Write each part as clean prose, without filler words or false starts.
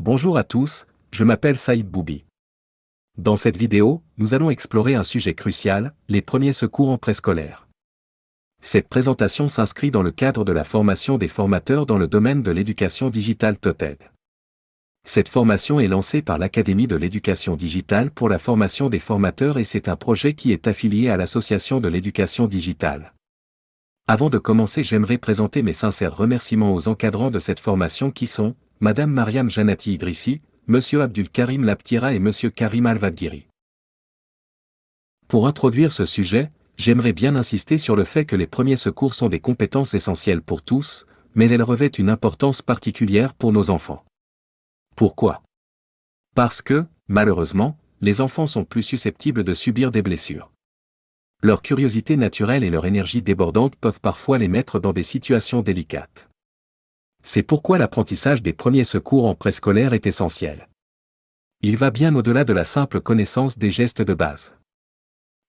Bonjour à tous, je m'appelle Saïd Boubi. Dans cette vidéo, nous allons explorer un sujet crucial, les premiers secours en préscolaire. Cette présentation s'inscrit dans le cadre de la formation des formateurs dans le domaine de l'éducation digitale TOTED. Cette formation est lancée par l'Académie de l'éducation digitale pour la formation des formateurs et c'est un projet qui est affilié à l'Association de l'éducation digitale. Avant de commencer, j'aimerais présenter mes sincères remerciements aux encadrants de cette formation qui sont Madame Mariam Janati Idrissi, Monsieur Abdul Karim Laptira et Monsieur Karim Al-Vadghiri. Pour introduire ce sujet, j'aimerais bien insister sur le fait que les premiers secours sont des compétences essentielles pour tous, mais elles revêtent une importance particulière pour nos enfants. Pourquoi ? Parce que, malheureusement, les enfants sont plus susceptibles de subir des blessures. Leur curiosité naturelle et leur énergie débordante peuvent parfois les mettre dans des situations délicates. C'est pourquoi l'apprentissage des premiers secours en préscolaire est essentiel. Il va bien au-delà de la simple connaissance des gestes de base.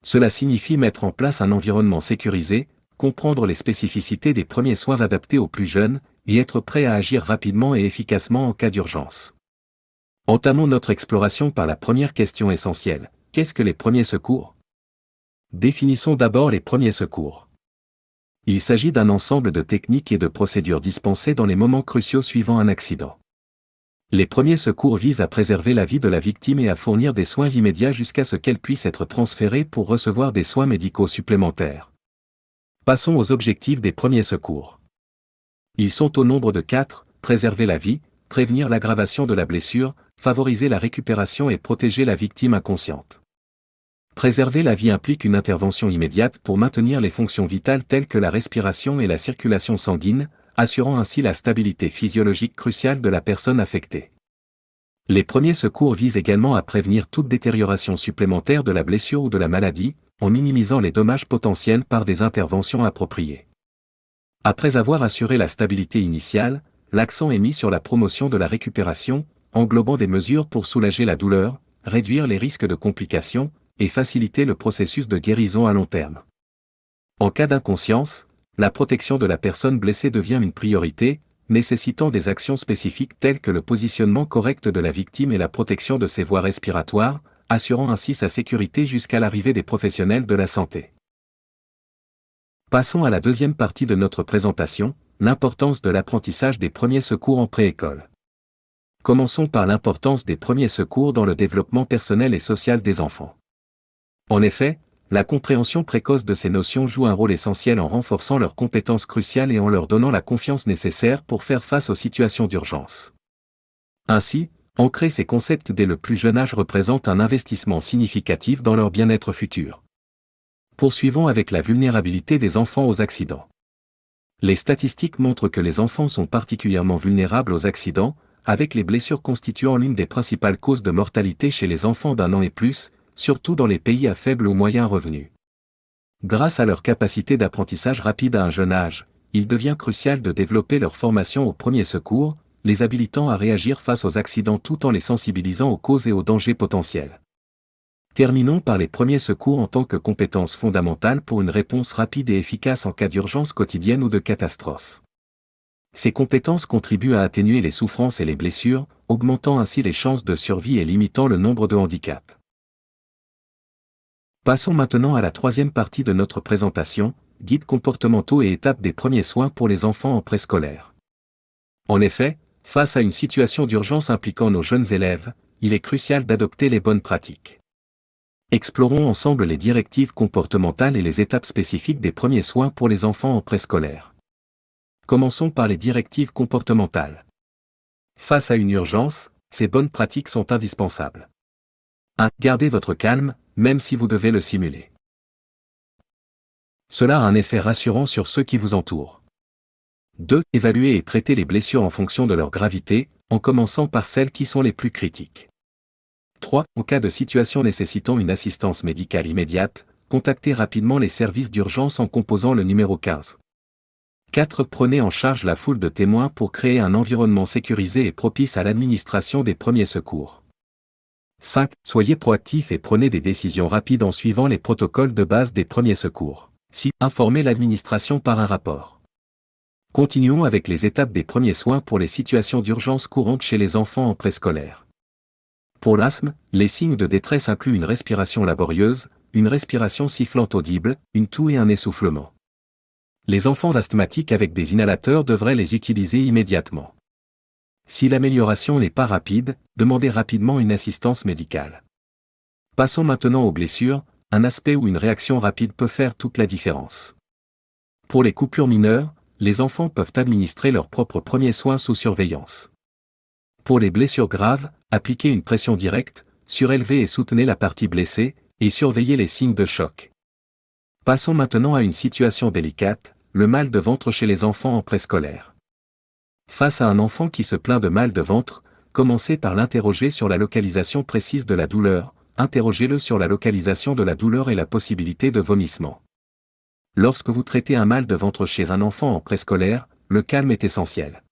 Cela signifie mettre en place un environnement sécurisé, comprendre les spécificités des premiers soins adaptés aux plus jeunes, et être prêt à agir rapidement et efficacement en cas d'urgence. Entamons notre exploration par la première question essentielle. Qu'est-ce que les premiers secours ? Définissons d'abord les premiers secours. Il s'agit d'un ensemble de techniques et de procédures dispensées dans les moments cruciaux suivant un accident. Les premiers secours visent à préserver la vie de la victime et à fournir des soins immédiats jusqu'à ce qu'elle puisse être transférée pour recevoir des soins médicaux supplémentaires. Passons aux objectifs des premiers secours. Ils sont au nombre de 4, préserver la vie, prévenir l'aggravation de la blessure, favoriser la récupération et protéger la victime inconsciente. Préserver la vie implique une intervention immédiate pour maintenir les fonctions vitales telles que la respiration et la circulation sanguine, assurant ainsi la stabilité physiologique cruciale de la personne affectée. Les premiers secours visent également à prévenir toute détérioration supplémentaire de la blessure ou de la maladie, en minimisant les dommages potentiels par des interventions appropriées. Après avoir assuré la stabilité initiale, l'accent est mis sur la promotion de la récupération, englobant des mesures pour soulager la douleur, réduire les risques de complications, et faciliter le processus de guérison à long terme. En cas d'inconscience, la protection de la personne blessée devient une priorité, nécessitant des actions spécifiques telles que le positionnement correct de la victime et la protection de ses voies respiratoires, assurant ainsi sa sécurité jusqu'à l'arrivée des professionnels de la santé. Passons à la deuxième partie de notre présentation, l'importance de l'apprentissage des premiers secours en préécole. Commençons par l'importance des premiers secours dans le développement personnel et social des enfants. En effet, la compréhension précoce de ces notions joue un rôle essentiel en renforçant leurs compétences cruciales et en leur donnant la confiance nécessaire pour faire face aux situations d'urgence. Ainsi, ancrer ces concepts dès le plus jeune âge représente un investissement significatif dans leur bien-être futur. Poursuivons avec la vulnérabilité des enfants aux accidents. Les statistiques montrent que les enfants sont particulièrement vulnérables aux accidents, avec les blessures constituant l'une des principales causes de mortalité chez les enfants d'1 an et plus, surtout dans les pays à faible ou moyen revenu. Grâce à leur capacité d'apprentissage rapide à un jeune âge, il devient crucial de développer leur formation aux premiers secours, les habilitant à réagir face aux accidents tout en les sensibilisant aux causes et aux dangers potentiels. Terminons par les premiers secours en tant que compétence fondamentale pour une réponse rapide et efficace en cas d'urgence quotidienne ou de catastrophe. Ces compétences contribuent à atténuer les souffrances et les blessures, augmentant ainsi les chances de survie et limitant le nombre de handicaps. Passons maintenant à la troisième partie de notre présentation, guides comportementaux et étapes des premiers soins pour les enfants en préscolaire. En effet, face à une situation d'urgence impliquant nos jeunes élèves, il est crucial d'adopter les bonnes pratiques. Explorons ensemble les directives comportementales et les étapes spécifiques des premiers soins pour les enfants en préscolaire. Commençons par les directives comportementales. Face à une urgence, ces bonnes pratiques sont indispensables. 1. Gardez votre calme, même si vous devez le simuler. Cela a un effet rassurant sur ceux qui vous entourent. 2. Évaluer et traiter les blessures en fonction de leur gravité, en commençant par celles qui sont les plus critiques. 3. En cas de situation nécessitant une assistance médicale immédiate, contactez rapidement les services d'urgence en composant le numéro 15. 4. Prenez en charge la foule de témoins pour créer un environnement sécurisé et propice à l'administration des premiers secours. 5. Soyez proactif et prenez des décisions rapides en suivant les protocoles de base des premiers secours. 6. Informez l'administration par un rapport. Continuons avec les étapes des premiers soins pour les situations d'urgence courantes chez les enfants en préscolaire. Pour l'asthme, les signes de détresse incluent une respiration laborieuse, une respiration sifflante audible, une toux et un essoufflement. Les enfants asthmatiques avec des inhalateurs devraient les utiliser immédiatement. Si l'amélioration n'est pas rapide, demandez rapidement une assistance médicale. Passons maintenant aux blessures, un aspect où une réaction rapide peut faire toute la différence. Pour les coupures mineures, les enfants peuvent administrer leurs propres premiers soins sous surveillance. Pour les blessures graves, appliquez une pression directe, surélevez et soutenez la partie blessée, et surveillez les signes de choc. Passons maintenant à une situation délicate, le mal de ventre chez les enfants en préscolaire. Face à un enfant qui se plaint de mal de ventre, commencez par l'interroger sur la localisation précise de la douleur, interrogez-le sur la localisation de la douleur et la possibilité de vomissement. Lorsque vous traitez un mal de ventre chez un enfant en préscolaire, le calme est essentiel.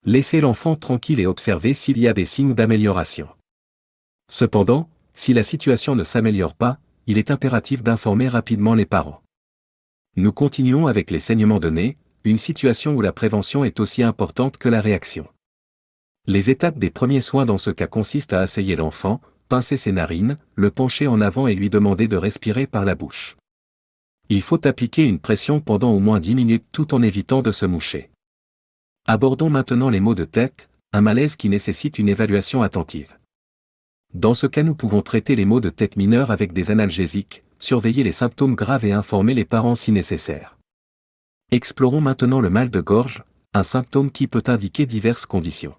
Laissez l'enfant tranquille et observez s'il y a des signes d'amélioration. Cependant, si la situation ne s'améliore pas, il est impératif d'informer rapidement les parents. Nous continuons avec les saignements de nez, une situation où la prévention est aussi importante que la réaction. Les étapes des premiers soins dans ce cas consistent à asseyer l'enfant, pincer ses narines, le pencher en avant et lui demander de respirer par la bouche. Il faut appliquer une pression pendant au moins 10 minutes tout en évitant de se moucher. Abordons maintenant les maux de tête, un malaise qui nécessite une évaluation attentive. Dans ce cas, nous pouvons traiter les maux de tête mineurs avec des analgésiques, surveiller les symptômes graves et informer les parents si nécessaire. Explorons maintenant le mal de gorge, un symptôme qui peut indiquer diverses conditions.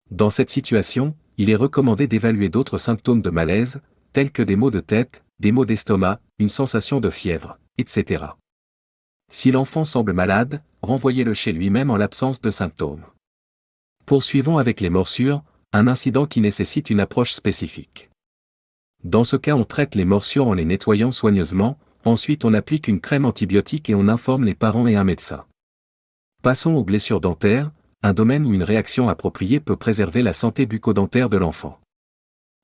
Dans cette situation, il est recommandé d'évaluer d'autres symptômes de malaise, tels que des maux de tête, des maux d'estomac, une sensation de fièvre, etc. Si l'enfant semble malade, renvoyez-le chez lui-même en l'absence de symptômes. Poursuivons avec les morsures, un incident qui nécessite une approche spécifique. Dans ce cas, on traite les morsures en les nettoyant soigneusement, ensuite on applique une crème antibiotique et on informe les parents et un médecin. Passons aux blessures dentaires, un domaine où une réaction appropriée peut préserver la santé bucco-dentaire de l'enfant.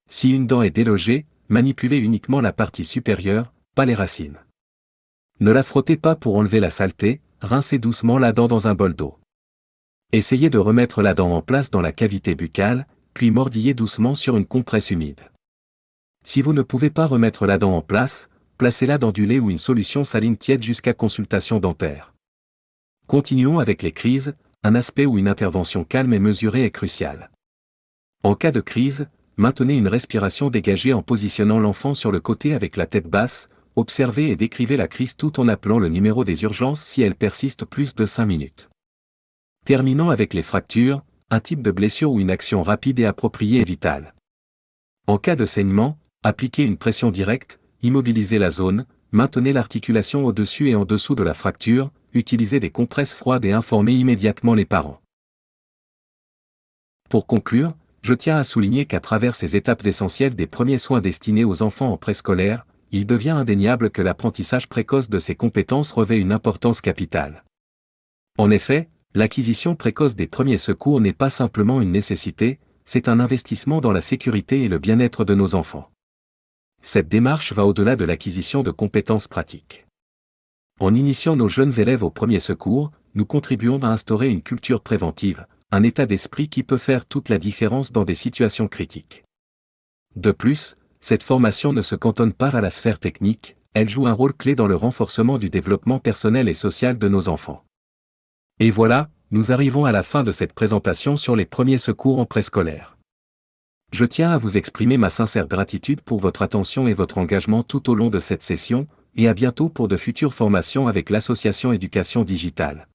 Si une dent est délogée, manipulez uniquement la partie supérieure, pas les racines. Ne la frottez pas pour enlever la saleté, rincez doucement la dent dans un bol d'eau. Essayez de remettre la dent en place dans la cavité buccale, puis mordillez doucement sur une compresse humide. Si vous ne pouvez pas remettre la dent en place, placez-la dans du lait ou une solution saline tiède jusqu'à consultation dentaire. Continuons avec les crises, un aspect où une intervention calme et mesurée est cruciale. En cas de crise, maintenez une respiration dégagée en positionnant l'enfant sur le côté avec la tête basse, observez et décrivez la crise tout en appelant le numéro des urgences si elle persiste plus de 5 minutes. Terminons avec les fractures, un type de blessure où une action rapide et appropriée est vitale. En cas de saignement, appliquez une pression directe, immobilisez la zone, maintenez l'articulation au-dessus et en dessous de la fracture, utilisez des compresses froides et informez immédiatement les parents. Pour conclure, je tiens à souligner qu'à travers ces étapes essentielles des premiers soins destinés aux enfants en préscolaire, il devient indéniable que l'apprentissage précoce de ces compétences revêt une importance capitale. En effet, l'acquisition précoce des premiers secours n'est pas simplement une nécessité, c'est un investissement dans la sécurité et le bien-être de nos enfants. Cette démarche va au-delà de l'acquisition de compétences pratiques. En initiant nos jeunes élèves aux premiers secours, nous contribuons à instaurer une culture préventive, un état d'esprit qui peut faire toute la différence dans des situations critiques. De plus, cette formation ne se cantonne pas à la sphère technique, elle joue un rôle clé dans le renforcement du développement personnel et social de nos enfants. Et voilà, nous arrivons à la fin de cette présentation sur les premiers secours en préscolaire. Je tiens à vous exprimer ma sincère gratitude pour votre attention et votre engagement tout au long de cette session, et à bientôt pour de futures formations avec l'association Éducation Digitale.